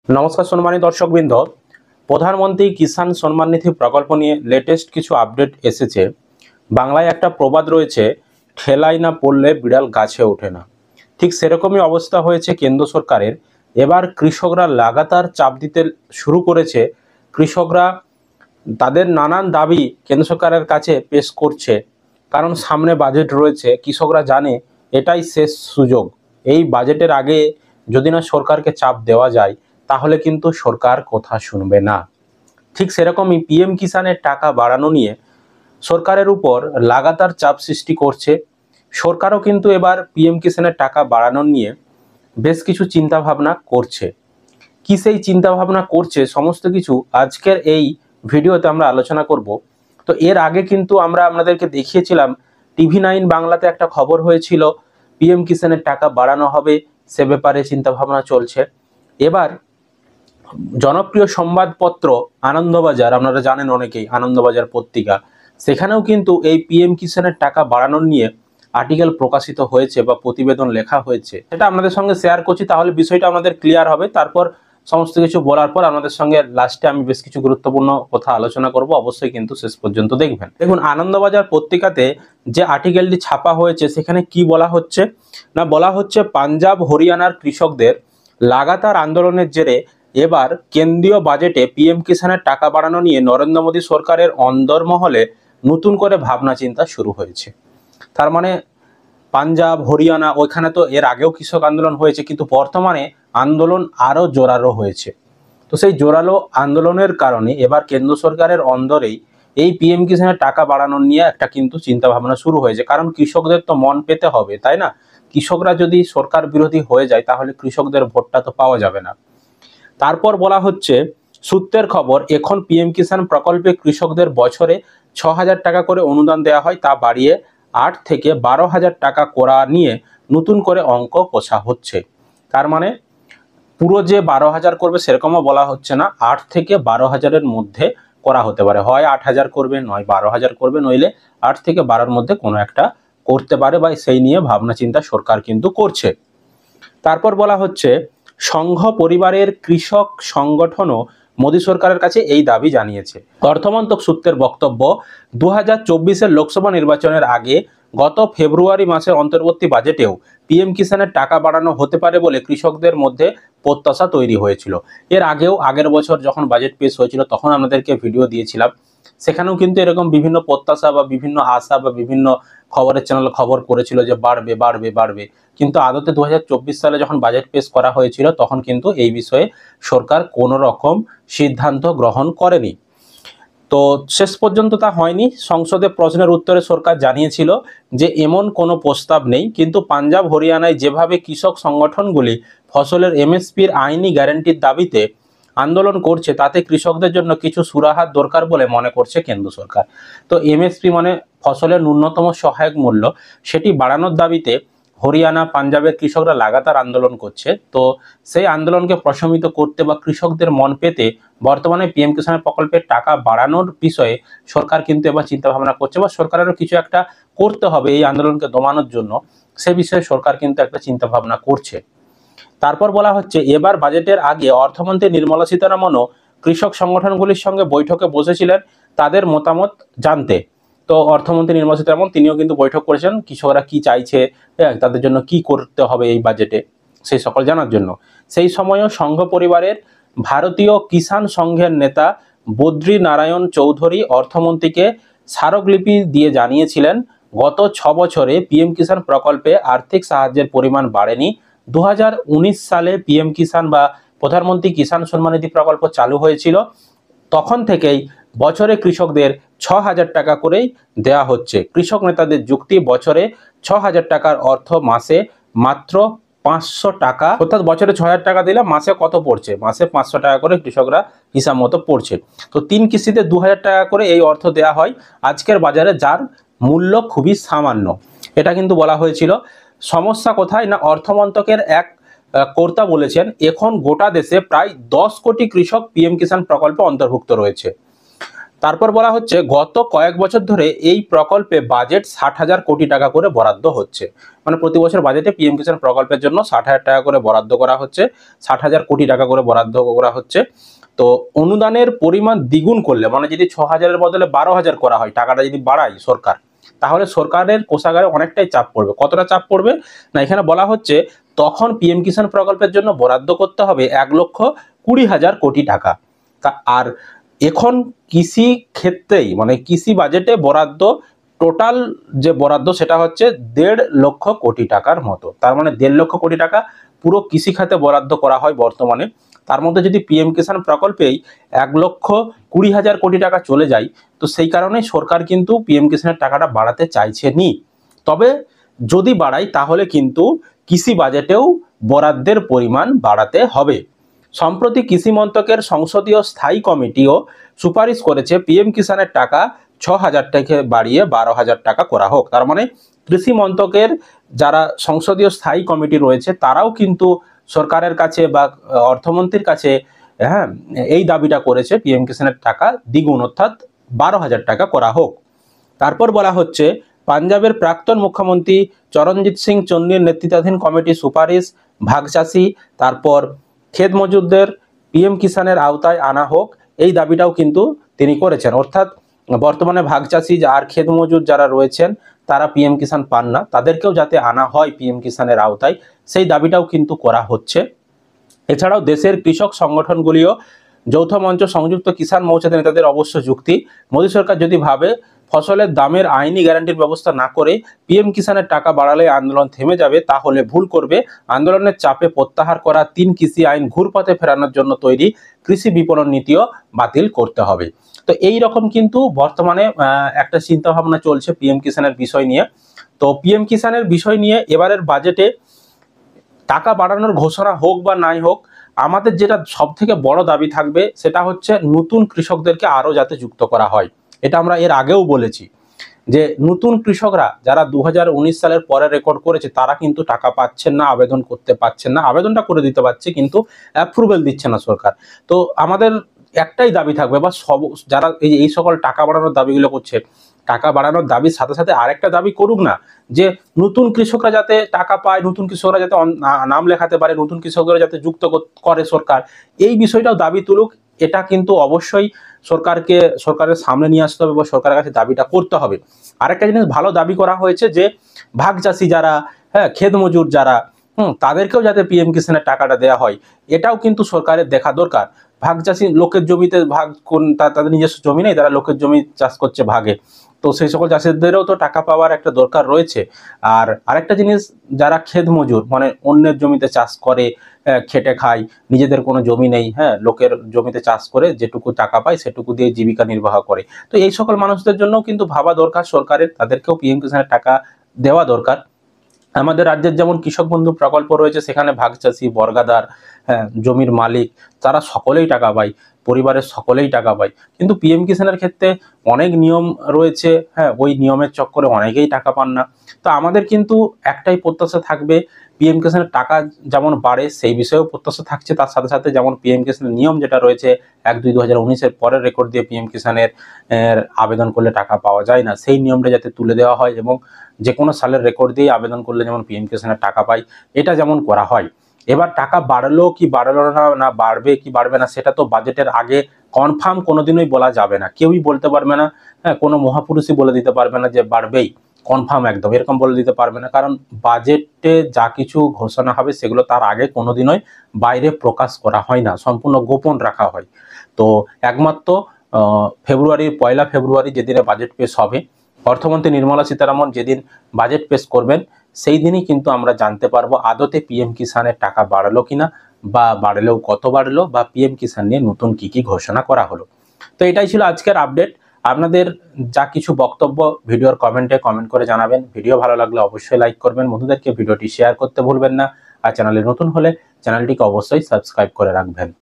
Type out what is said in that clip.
নমস্কার সম্মানিত দর্শকবৃন্দ, প্রধানমন্ত্রী কিষাণ সম্মান নিধি প্রকল্প নিয়ে লেটেস্ট কিছু আপডেট এসেছে। বাংলায় একটা প্রবাদ রয়েছে, ঠেলাই না পড়লে বিড়াল গাছে ওঠে না। ঠিক সেরকমই অবস্থা হয়েছে কেন্দ্র সরকারের। এবার কৃষকরা লাগাতার চাপ দিতে শুরু করেছে। কৃষকরা তাদের নানান দাবি কেন্দ্র সরকারের কাছে পেশ করছে, কারণ সামনে বাজেট রয়েছে। কৃষকরা জানে এটাই শেষ সুযোগ। এই বাজেটের আগে যদি না সরকারকে চাপ দেওয়া যায়, তাহলে কিন্তু সরকার কথা শুনবে না। ঠিক সেরকমই পিএম কিষাণের টাকা বাড়ানো নিয়ে সরকারের উপর লাগাতার চাপ সৃষ্টি করছে। সরকারও কিন্তু এবার পিএম কিষাণের টাকা বাড়ানো নিয়ে বেশ কিছু চিন্তা ভাবনা করছে। কি সেই চিন্তা ভাবনা করছে, সমস্ত কিছু আজকের এই ভিডিওতে আমরা আলোচনা করব। তো এর আগে কিন্তু আমরা আপনাদেরকে দেখিয়েছিলাম, TV9 বাংলাতে একটা খবর হয়েছিল, পিএম কিষাণের টাকা বাড়ানো হবে, সে ব্যাপারে চিন্তা ভাবনা চলছে। এবার জনপ্রিয় সংবাদপত্র আনন্দবাজার, আপনারা জানেন অনেকেই আনন্দবাজার পত্রিকা, সেখানেও কিন্তু এই পিএম কিষাণের টাকা বাড়ানোর নিয়ে আর্টিকেল প্রকাশিত হয়েছে বা প্রতিবেদন লেখা হয়েছে। সেটা আপনাদের সঙ্গে শেয়ার করছি, তাহলে বিষয়টা আমাদের ক্লিয়ার হবে। তারপর সমস্ত কিছু বলার পর আপনাদের সঙ্গে লাস্টে আমি বেশ কিছু গুরুত্বপূর্ণ কথা আলোচনা করব। অবশ্যই কিন্তু শেষ পর্যন্ত দেখবেন। দেখুন, আনন্দবাজার পত্রিকাতে যে আর্টিকেলটি ছাপা হয়েছে সেখানে কি বলা হচ্ছে না, বলা হচ্ছে পাঞ্জাব হরিয়ানার কৃষকদের লাগাতার আন্দোলনের জেরে এবার কেন্দ্রীয় বাজেটে পিএম কিষাণের টাকা বাড়ানো নিয়ে নরেন্দ্র মোদী সরকারের অন্দরমহলে নতুন করে ভাবনা চিন্তা শুরু হয়েছে। তার মানে পাঞ্জাব হরিয়ানা, ওইখানে তো এর আগেও কৃষক আন্দোলন হয়েছে, কিন্তু বর্তমানে আন্দোলন আরো জোরালো হয়েছে। তো সেই জোরালো আন্দোলনের কারণে এবার কেন্দ্র সরকারের অন্দরেই এই পিএম কিষাণের টাকা বাড়ানোর নিয়ে একটা কিন্তু চিন্তা ভাবনা শুরু হয়েছে। কারণ কৃষকদের তো মন পেতে হবে, তাই না? কৃষকরা যদি সরকার বিরোধী হয়ে যায়, তাহলে কৃষকদের ভোটটা তো পাওয়া যাবে না। তারপর বলা হচ্ছে, সূত্রের খবর, এখন পিএম কিষাণ প্রকল্পে কৃষকদের বছরে 6,000 টাকা করে অনুদান দেওয়া হয়, তা বাড়িয়ে 8 থেকে 12,000 টাকা করা নিয়ে নতুন করে অঙ্ক কষা হচ্ছে। তার মানে পুরো যে 12,000 করবে সেরকমও বলা হচ্ছে না, 8 থেকে 12,000-এর মধ্যে করা হতে পারে। হয় 8,000 করবে, নয় 12,000 করবে, নইলে 8 থেকে 12-র মধ্যে কোনো একটা করতে পারে, বা সেই নিয়ে ভাবনা চিন্তা সরকার কিন্তু করছে। তারপর বলা হচ্ছে, সংঘ পরিবারের কৃষক সংগঠনও মোদী সরকারের কাছে এই দাবি জানিয়েছে। অর্থমন্ত্রক সূত্রের বক্তব্য, 2024-এর লোকসভা নির্বাচনের আগে গত ফেব্রুয়ারি মাসের অন্তর্বর্তী বাজেটেও পিএম কিষাণের টাকা বাড়ানো হতে পারে বলে কৃষকদের মধ্যে প্রত্যাশা তৈরি হয়েছিল। এর আগেও আগের বছর যখন বাজেট পেশ হয়েছিল তখন আমাদেরকে ভিডিও দিয়েছিলাম, সেখানেও কিন্তু এরকম বিভিন্ন প্রত্যাশা বা বিভিন্ন আশা বা বিভিন্ন খবরের চ্যানেল খবর করেছিল যে বাড়বে বাড়বে বাড়বে, কিন্তু আদতে 2024 সালে যখন বাজেট পেশ করা হয়েছিল তখন কিন্তু এই বিষয়ে সরকার কোনো রকম সিদ্ধান্ত গ্রহণ করেনি। তো শেষ পর্যন্ত তা হয়নি। সংসদে প্রশ্নের উত্তরে সরকার জানিয়েছিল যে এমন কোনো প্রস্তাব নেই, কিন্তু পাঞ্জাব হরিয়ানায় যেভাবে কৃষক সংগঠনগুলি ফসলের এমএসপির আইনি গ্যারান্টির দাবিতে আন্দোলন করছে, তাতে কৃষকদের জন্য কিছু সুরাহার দরকার বলে মনে করছে কেন্দ্র সরকার। তো এমএসপি মানে ফসলের ন্যূনতম সহায়ক মূল্য, সেটি বাড়ানোর দাবিতে হরিয়ানা পাঞ্জাবের কৃষকরা লাগাতার আন্দোলন করছে। তো সেই আন্দোলনকে প্রশমিত করতে বা কৃষকদের মন পেতে বর্তমানে পিএম কিষাণ প্রকল্পের টাকা বাড়ানোর বিষয়ে সরকার কিন্তু এবার চিন্তা ভাবনা করছে, বা সরকারেরও কিছু একটা করতে হবে এই আন্দোলনকে দমানোর জন্য, সে বিষয়ে সরকার কিন্তু একটা চিন্তা ভাবনা করছে। তারপর বলা হচ্ছে, এবার বাজেটের আগে অর্থমন্ত্রী নির্মলা সীতারামনও কৃষক সংগঠনগুলির সঙ্গে বৈঠকে বসেছিলেন তাদের মতামত জানতে। তো অর্থমন্ত্রী নির্মলা সীতারামন তিনিও কিন্তু বৈঠক করেছেন, কৃষকরা কি চাইছে, তাদের জন্য কি করতে হবে এই বাজেটে, সেই সকল জানার জন্য। সেই সময়ও সংঘ পরিবারের ভারতীয় কিষাণ সংঘের নেতা বদ্রী নারায়ণ চৌধুরী অর্থমন্ত্রীকে স্মারকলিপি দিয়ে জানিয়েছিলেন, গত 6 বছরে পিএম কিষাণ প্রকল্পে আর্থিক সাহায্যের পরিমাণ বাড়েনি। 2019 সালে পিএম কিষাণ বা প্রধানমন্ত্রী কিষাণ সম্মান নিধি প্রকল্প চালু হয়েছিল, তখন থেকেই বছরে কৃষকদের 6,000 টাকা করেই দেয়া হচ্ছে। কৃষক নেতাদের যুক্তি, বছরে 6,000 টাকার অর্থ মাসে মাত্র 500 টাকা, অর্থাৎ বছরে 6,000 টাকা দিলে মাসে কত পড়ছে, মাসে 500 টাকা করে কৃষকরা হিসাব মতো পড়ছে। তো 3 কিস্তিতে 2,000 টাকা করে এই অর্থ দেয়া হয় আজকের বাজারে, যার মূল্য খুবই সামান্য। এটা কিন্তু বলা হয়েছিল। সমস্যা কোথায় না, অর্থমন্ত্রকের এক কর্তা বলেছেন, এখন গোটা দেশে প্রায় 10 কোটি কৃষক পিএম কিষাণ প্রকল্পে অন্তর্ভুক্ত রয়েছে। তারপর বলা হচ্ছে গত কয়েক বছর ধরে এই প্রকল্পে বাজেট 60,000 কোটি টাকা করে বরাদ্দ হচ্ছে। মানে প্রতি বছর বাজেটে পিএম কিষাণ প্রকল্পের জন্য 60,000 টাকা করে বরাদ্দ করা হচ্ছে, 60,000 কোটি টাকা করে বরাদ্দ করা হচ্ছে। তো অনুদানের পরিমাণ দ্বিগুণ করলে, মানে যদি 6,000-এর বদলে 12,000 করা হয়, টাকাটা যদি বাড়ায় সরকার, তাহলে সরকারের কোষাগারে অনেকটাই চাপ পড়বে। কতটা চাপ পড়বে না, এখানে বলা হচ্ছে তখন পিএম কিষাণ প্রকল্পের জন্য বরাদ্দ করতে হবে 1,20,000 কোটি টাকা। আর এখন কৃষি ক্ষেত্রেই, মানে কৃষি বাজেটে বরাদ্দ, টোটাল যে বরাদ্দ সেটা হচ্ছে 1.5 লক্ষ কোটি টাকার মতো। তার মানে 1.5 লক্ষ কোটি টাকা পুরো কৃষি খাতে বরাদ্দ করা হয় বর্তমানে। তার মধ্যে যদি পিএম কিষাণ প্রকল্পেই 1,20,000 কোটি টাকা চলে যায়, তো সেই কারণে সরকার কিন্তু পিএম কিষাণের টাকাটা বাড়াতে চাইছে নি। তবে যদি বাড়ায় তাহলে কিন্তু কৃষি বাজেটেও বরাদ্দের পরিমাণ বাড়াতে হবে। সম্প্রতি কৃষি মন্ত্রকের সংসদীয় স্থায়ী কমিটিও সুপারিশ করেছে পিএম কিষাণের টাকা 6,000 থেকে বাড়িয়ে 12,000 টাকা করা হোক। তার মানে কৃষি মন্ত্রকের যারা সংসদীয় স্থায়ী কমিটি রয়েছে তারাও কিন্তু সরকারের কাছে বা অর্থমন্ত্রীর কাছে এই দাবিটা করেছে পিএম কিষাণের টাকা দ্বিগুণ অর্থাৎ 12,000 টাকা করা হোক। তারপর বলা হচ্ছে পাঞ্জাবের প্রাক্তন মুখ্যমন্ত্রী চরণজিৎ সিং চন্নির নেতৃত্বাধীন কমিটির সুপারিশ ভাগ চাষি, তারপর ক্ষেত মজুরদের পিএম কিষাণের আওতায় আনা হোক, এই দাবিটাও কিন্তু তিনি করেছেন। অর্থাৎ বর্তমানে ভাগ চাষি আর ক্ষেত মজুর যারা রয়েছেন তারা পিএম কিষাণ পান না, তাদেরকেও যাতে আনা হয় পিএম কিষাণের আওতায়, সেই দাবিটাও কিন্তু করা হচ্ছে। এছাড়াও দেশের কৃষক সংগঠনগুলিও যৌথ মঞ্চ সংযুক্ত কিষাণ মৌচাতে নেতাদের অবশ্য যুক্তি, মোদী সরকার যদি ভাবে ফসলের দামের আইনি গ্যারান্টির ব্যবস্থা না করে পিএম কিষাণের টাকা বাড়ালে আন্দোলন থেমে যাবে, তাহলে ভুল করবে। আন্দোলনের চাপে প্রত্যাহার করা 3 কৃষি আইন ঘুরপথে ফেরানোর জন্য তৈরি কৃষি বিপণন নীতিও বাতিল করতে হবে। তো এই রকম কিন্তু বর্তমানে একটা চিন্তা ভাবনা চলছে পিএম কিষাণের বিষয় নিয়ে। তো পিএম কিষাণের বিষয় নিয়ে এবারের বাজেটে টাকা বাড়ানোর ঘোষণা হোক বা নাই হোক, আমাদের যেটা সব থেকে বড় দাবি থাকবে সেটা হচ্ছে নতুন কৃষকদেরকে আরো যাতে যুক্ত করা হয়। এটা আমরা এর আগেও বলেছি যে নতুন কৃষকরা যারা 2019 সালের পরে রেকর্ড করেছে তারা কিন্তু টাকা পাচ্ছেন না, আবেদন করতে পারছেন না। আবেদনটা করে দিতে পারছে কিন্তু অ্যাপ্রুভেল দিচ্ছে না সরকার। তো আমাদের একটাই দাবি থাকবে, বা সব যারা এই সকল টাকা বাড়ানোর দাবিগুলো করছে, টাকা বাড়ানোর দাবির সাথে সাথে আরেকটা দাবি করুক না, যে নতুন কৃষকরা যাতে টাকা পায়, নতুন কৃষকরা যাতে নাম লেখাতে পারে, নতুন কৃষকরা যাতে যুক্ত করে সরকার, এই বিষয়টাও দাবি তুলুক। এটা কিন্তু অবশ্যই সরকারের সামনে নিয়ে আসতে হবে বা সরকারের কাছে দাবিটা করতে হবে। আরেকটা জিনিস ভালো দাবি করা হয়েছে যে ভাগ চাষি যারা, ক্ষেত মজুর যারা, তাদেরকেও যাতে পিএম কিষাণের টাকাটা দেওয়া হয়, এটাও কিন্তু সরকারের দেখা দরকার। ভাগ চাষি লোকের জমিতে ভাগ, তাদের নিজস্ব জমি নেই, তারা লোকের জমি চাষ করছে ভাগে, তো সেই সকল চাষিদেরও তো টাকা পাওয়ার একটা দরকার রয়েছে। আর আরেকটা জিনিস, যারা ক্ষেত মজুর মানে অন্যের জমিতে চাষ করে, খেটে খায়, নিজেদের কোনো জমি নেই, লোকের জমিতে চাষ করে যেটুকু টাকা পায় সেটুকু দিয়ে জীবিকা নির্বাহ করে, তো এই সকল মানুষদের জন্য কিন্তু ভাবা দরকার সরকারের, তাদেরকেও পিএম কিষাণের টাকা দেওয়া দরকার। আমাদের রাজ্যের যেমন কৃষক বন্ধু প্রকল্প রয়েছে, সেখানে ভাগ চাষি, বর্গাদার, জমির মালিক, তারা সকলেই টাকা পায়, পরিবারের সকলেই টাকা পায়। কিন্তু পিএম কিষাণের ক্ষেত্রে অনেক নিয়ম রয়েছে, ওই নিয়মের চক্করে অনেকেই টাকা পান না। তো আমাদের কিন্তু একটাই প্রত্যাশা থাকবে, পিএম কিষাণের টাকা যেমন বাড়ে সেই বিষয়েও প্রত্যাশা থাকছে, তার সাথে সাথে যেমন পিএম কিষাণের নিয়ম যেটা রয়েছে 1-2-2019-এর পরের রেকর্ড দিয়ে পিএম কিষাণের আবেদন করলে টাকা পাওয়া যায় না, সেই নিয়মটা যাতে তুলে দেওয়া হয় এবং যে কোনো সালের রেকর্ড দিয়ে আবেদন করলে যেমন পিএম কিষাণের টাকা পায়, এটা যেমন করা হয়। এবার টাকা বাড়লো কি বাড়লো না, বাড়বে কি বাড়বে না, সেটা তো বাজেটের আগে কনফার্ম কোনোদিনই বলা যাবে না, কেউই বলতে পারবে না, কোনো মহাপুরুষই বলে দিতে পারবে না যে বাড়বেই কনফার্ম একদম, এরকম বলে দিতে পারবে না। কারণ বাজেটে যা কিছু ঘোষণা হবে সেগুলো তার আগে কোনোদিনই বাইরে প্রকাশ করা হয় না, সম্পূর্ণ গোপন রাখা হয়। তো একমাত্র পয়লা ফেব্রুয়ারি যেদিনে বাজেট পেশ হবে, অর্থমন্ত্রী নির্মলা সীতারামন যেদিন বাজেট পেশ করবেন, সেই দিনই কিন্তু আমরা জানতে পারবো আদতে পিএম কিষাণের টাকা বাড়লো কিনা, বা বাড়লেও কত বাড়লো, বা পিএম কিষাণ নিয়ে নতুন কি কি ঘোষণা করা হলো। তো এটাই ছিল আজকের আপডেট। আপনাদের যা কিছু বক্তব্য ভিডিওর কমেন্টে কমেন্ট করে জানাবেন। ভিডিও ভালো লাগলে অবশ্যই লাইক করবেন, বন্ধুদেরকে ভিডিওটি শেয়ার করতে ভুলবেন না। আর চ্যানেলে নতুন হলে চ্যানেলটিকে অবশ্যই সাবস্ক্রাইব করে রাখবেন।